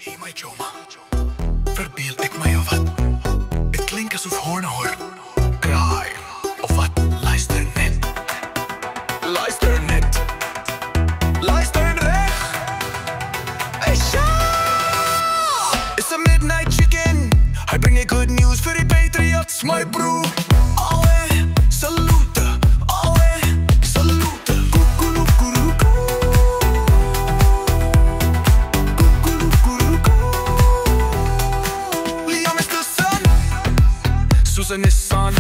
Hey my Joma, verbeel ek my of wat? Het klink asof hoorn hoor. Kraai, of wat? Luister net. Luister net. Luister reg. Hey sha! It's a midnight chicken. Hy bring jy good news vir die Patriots, my broer. Alwe, salute. Alwe, salute. Kukurukuruku. Liam is de son. Susan is son.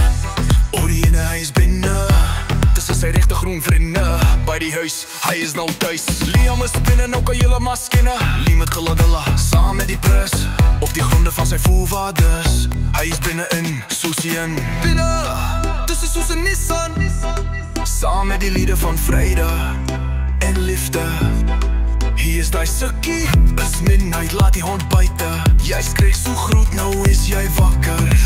Oriene, hy is binne. Tussen sy regte groen vriende. By die huis, hy is nou thuis. Liam is binne, nou kan julle maar skinne. Liam met Gladilla, saam met die pres. Op die gronde van sy voorwaardes. Hy is binne in, Susie in. Binne, tussen Susan is son. Saam met die liede van vrede en liefde. Hier is die sukkie, is midnight, laat die hond buite. Jy skreeg so groet, nou is jy wakker.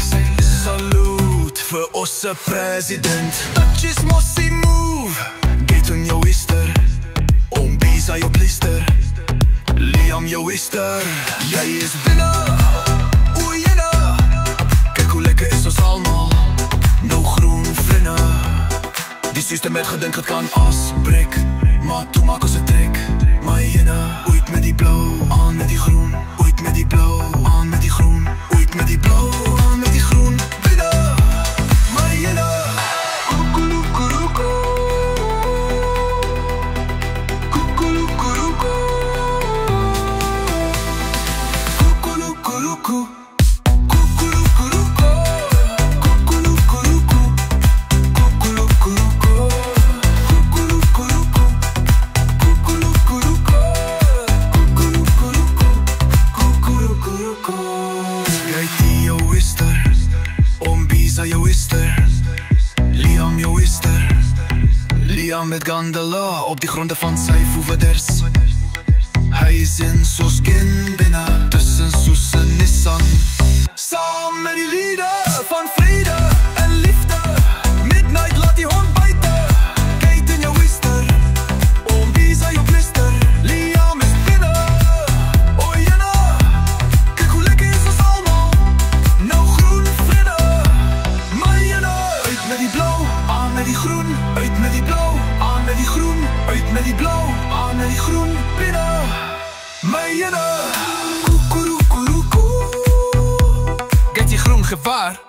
Salute vir osse president. Dat is mossie move. Get on jou ister. Ombisa jou blister. Liam jou ister. Jy is binne. Oeiene. Kyk hoe lekker is ons almal. Nou groen vriende. Die systeem het gedink het kan afbreek, maar toe maak ons 'n trek. My jene, ooit met die blauw, aan met die groen. Ooit met die blauw, aan met die groen. Ooit met die blauw, aan met die groen. Binne, my jene. Kukurukuruku. Kukurukuruku. Kukurukuruku. Kukurukuruku. Kukurukuruku. Kukurukuruku. Kukurukuruku. Kukurukuruku. Kukurukuruku. Jy jou ister. Ombisa jou ister. Liam jou ister. Liam met Gandela op die gronde van sy voeverders. Hy is in soos kin binne, tussen Susan Nissan. Saam met die liede van vrede en liefde. Midnight, laat die hond buite. Kyk in jou ister. Ombisa jou blister. Liam is binne. O jene. Kyk hoe lekker is ons almal. Nou groen vrede. My jene. Uit met die blauw, aan met die groen. Uit met die blauw, aan met die groen. Uit met die blauw, aan met die groen. Binne. My jene. Kukurukuruku. Get die groen gevaar.